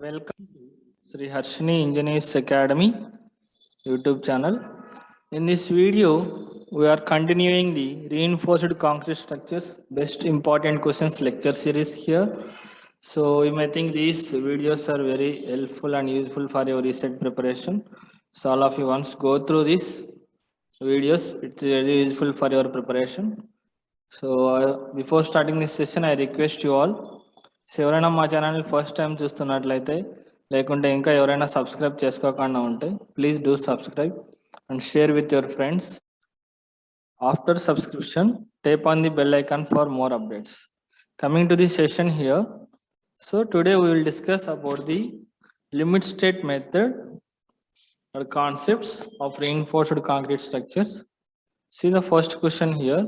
Welcome to Sri Harshini Engineers Academy YouTube channel. In this video, we are continuing the reinforced concrete structures best important questions lecture series here. So you may think these videos are very helpful and useful for your research preparation. So all of you once go through these videos, it's very useful for your preparation. So before starting this session, I request you all, ఎవరైనా మా channel first time చూస్తున్నట్లయితే లేకుంటే ఇంకా ఎవరైనా subscribe చేసుకోకుండా ఉంటే please do subscribe and share with your friends. After subscription tap on the bell icon for more updates. Coming to the session here, so today we will discuss about the limit state method or concepts of reinforced concrete structures. See the first question here.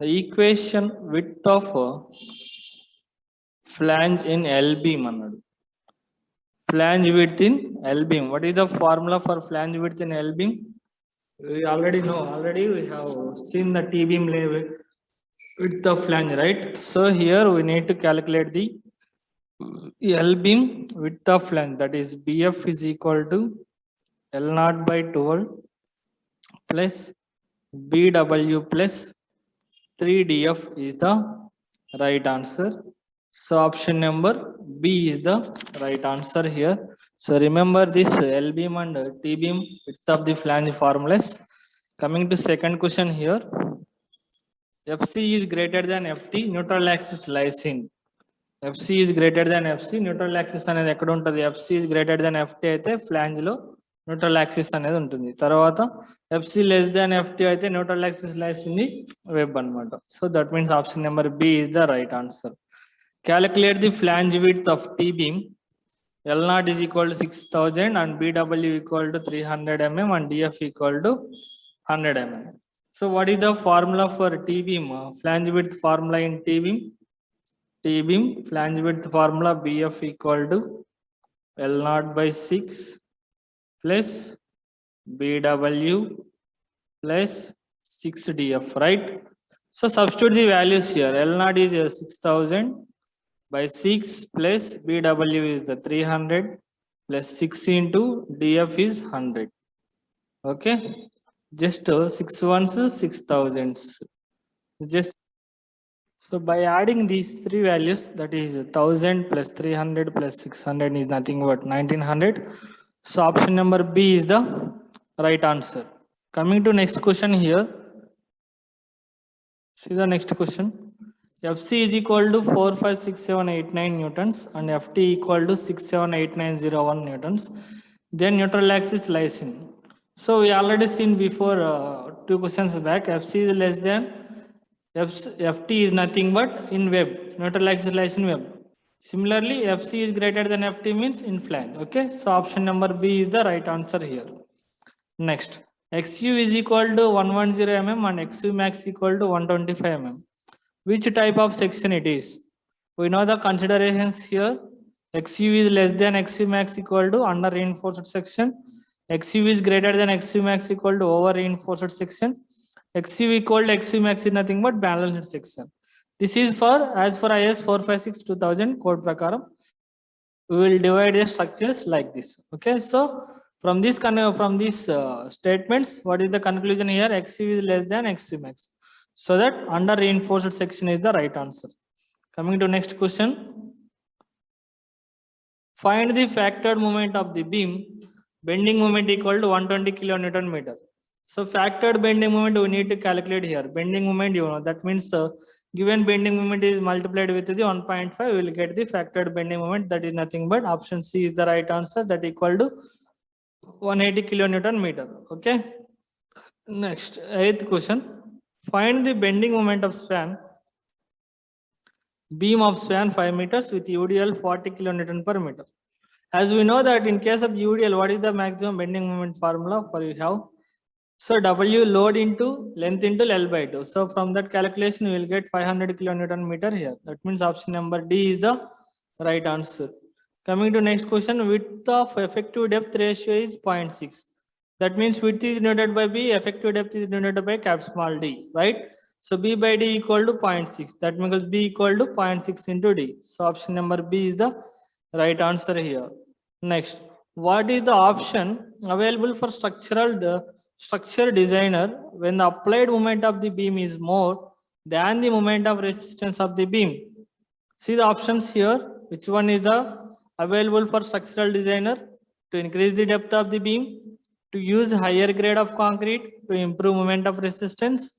The equation width of flange in L beam అన్నాడు. Flange width in L beam. What is the formula for flange width in L beam? We already know. Already we have seen the T beam level width of flange, right? So here we need to calculate the L beam width of flange. That is BF is equal to L naught by 12 plus BW plus 3DF is the right answer. So option number B is the right answer here. So remember this L beam and T beam width of the flange formulas. Coming to second question here. FC is greater than FT, neutral axis lies in. FC is greater than FC, neutral axis అనేది ఎక్కడ ఉంటుంది? FC is greater than FT అయితే flange లో neutral axis అనేది ఉంటుంది. తర్వాత FC less than FT అయితే neutral axis lies in the web అన్నమాట. So that means option number B is the right answer. Calculate the flange width of T beam. L naught is equal to 6000 and BW equal to 300 mm and DF equal to 100 mm. So what is the formula for T beam? Flange width formula in T beam. T beam flange width formula BF equal to L naught by 6 plus BW plus 6DF, right? So substitute the values here. L naught is 6000 by 6 plus BW is the 300 plus 6 into DF is 100. Okay, just 6 ones 6000s. Just so by adding these three values, that is 1000 plus 300 plus 600 is nothing but 1900. So option number B is the right answer. Coming to next question here. See the next question. FC is equal to 456789 newtons and FT equal to 678901 newtons. Then neutral axis lies in. So we already seen before two questions back. FC is less than FT is nothing but in web. Neutral axis lies in web. Similarly, FC is greater than FT means in flange. Okay, so option number B is the right answer here. Next, XU is equal to 110 mm and XU max equal to 125 mm. Which type of section it is? We know the considerations here. XU is less than XU max equal to under reinforced section. XU is greater than XU max equal to over reinforced section. XU equal to XU max is nothing but balanced section. This is for as for IS 456-2000 code prakaram. We will divide the structures like this. Okay, so from these statements, what is the conclusion here? XU is less than XU max. So that under reinforced section is the right answer. Coming to next question. Find the factored moment of the beam. Bending moment equal to 120 kilonewton meter. So factored bending moment we need to calculate here. Bending moment, you know, that means given bending moment is multiplied with the 1.5, we will get the factored bending moment. That is nothing but option C is the right answer. That equal to 180 kilonewton meter. Okay. Next, 8th question. Find the bending moment of span, beam of span 5 meters with UDL 40 kilonewton per meter. As we know that in case of UDL, what is the maximum bending moment formula for you have? So W load into length into L by 2. So from that calculation, we will get 500 kilonewton meter here. That means option number D is the right answer. Coming to next question, width of effective depth ratio is 0.6. That means width is denoted by B, effective depth is denoted by cap small d, right? So B by D equal to 0.6. That means B equal to 0.6 into D. So option number B is the Right answer here. Next, what is the option available for structure designer when the applied moment of the beam is more than the moment of resistance of the beam? See the options here. Which one is the available for structural designer? To increase the depth of the beam, to use higher grade of concrete, to improve moment of resistance,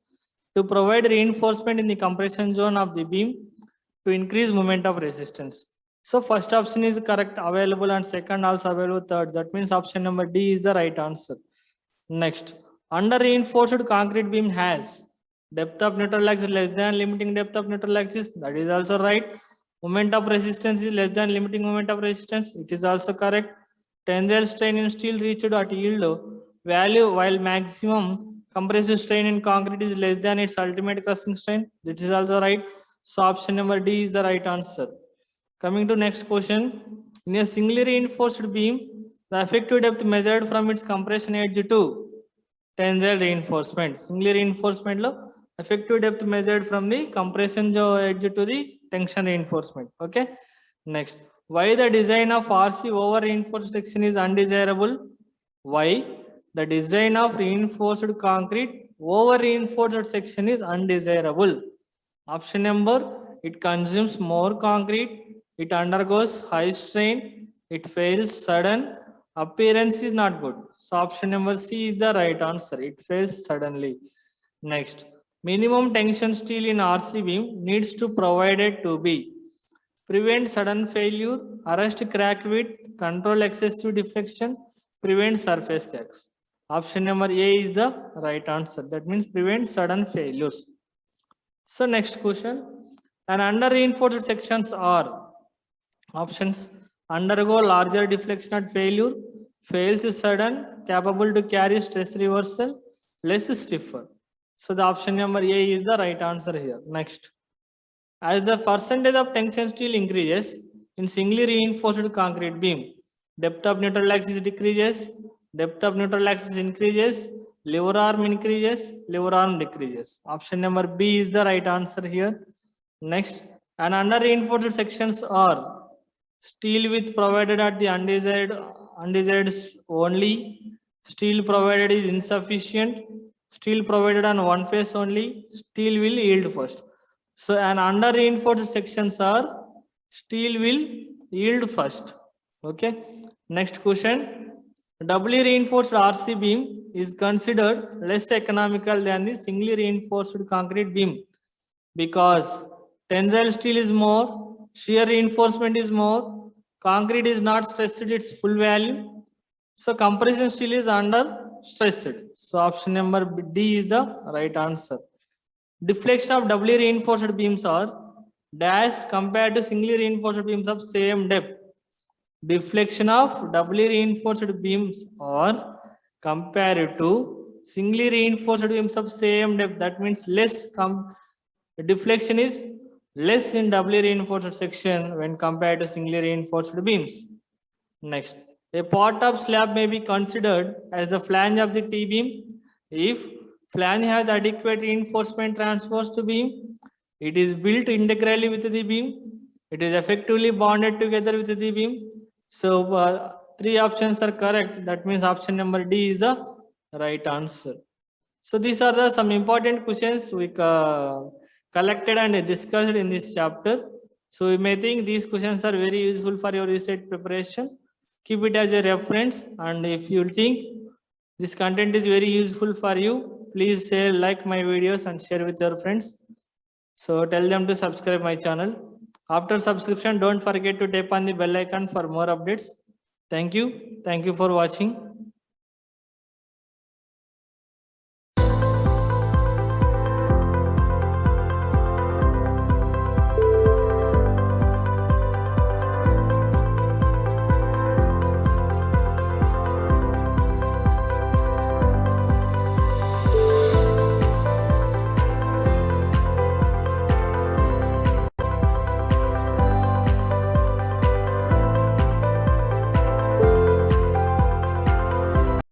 to provide reinforcement in the compression zone of the beam, to increase moment of resistance. So first option is correct, available, and second also available, third. That means option number D is the right answer. Next, under reinforced concrete beam has depth of neutral axis less than limiting depth of neutral axis. That is also right. Moment of resistance is less than limiting moment of resistance. It is also correct. Tensile strain in steel reached at yield value while maximum compressive strain in concrete is less than its ultimate crushing strain. This is also right. So option number D is the right answer. Coming to next question. In a singly reinforced beam, the effective depth measured from its compression edge to tensile reinforcement. Singly reinforcement lo effective depth measured from the compression edge to the tension reinforcement. Okay. Next, why the design of RC over reinforced section is undesirable? Why the design of reinforced concrete over reinforced section is undesirable? Option number, it consumes more concrete, it undergoes high strain, it fails sudden, appearance is not good. So option number C is the right answer. It fails suddenly. Next, minimum tension steel in RC beam needs to provided to be prevent sudden failure, arrest crack width, control excessive deflection, prevent surface cracks. Option number A is the right answer. That means prevent sudden failures. So next question, and under reinforced sections are options: undergo larger deflection at failure, fails sudden, capable to carry stress reversal, less stiffer. So the option number A is the right answer here. Next, as the percentage of tension steel increases in singly reinforced concrete beam, depth of neutral axis decreases, depth of neutral axis increases, lever arm increases, lever arm decreases. Option number B is the right answer here. Next, and under reinforced sections are steel width provided at the undesired only, steel provided is insufficient, steel provided on one face only, steel will yield first. So, and under reinforced sections are steel will yield first. Okay. Next question. Doubly reinforced RC beam is considered less economical than the singly reinforced concrete beam because tensile steel is more, shear reinforcement is more, concrete is not stressed its full value. So compression steel is under stressed. So option number D is the right answer. Deflection of doubly reinforced beams are dash compared to singly reinforced beams of same depth. Deflection of doubly reinforced beams are compared to singly reinforced beams of same depth. That means less deflection is less in doubly reinforced section when compared to singly reinforced beams. Next, a part of slab may be considered as the flange of the T-beam if flange has adequate reinforcement transverse to beam, it is built integrally with the beam, it is effectively bonded together with the beam. So three options are correct. That means option number D is the right answer. So these are the some important questions we collected and discussed in this chapter. So you may think these questions are very useful for your research preparation. Keep it as a reference, and if you think this content is very useful for you, please share, like my videos and share with your friends. So tell them to subscribe my channel. After subscription, don't forget to tap on the bell icon for more updates. Thank you. Thank you for watching.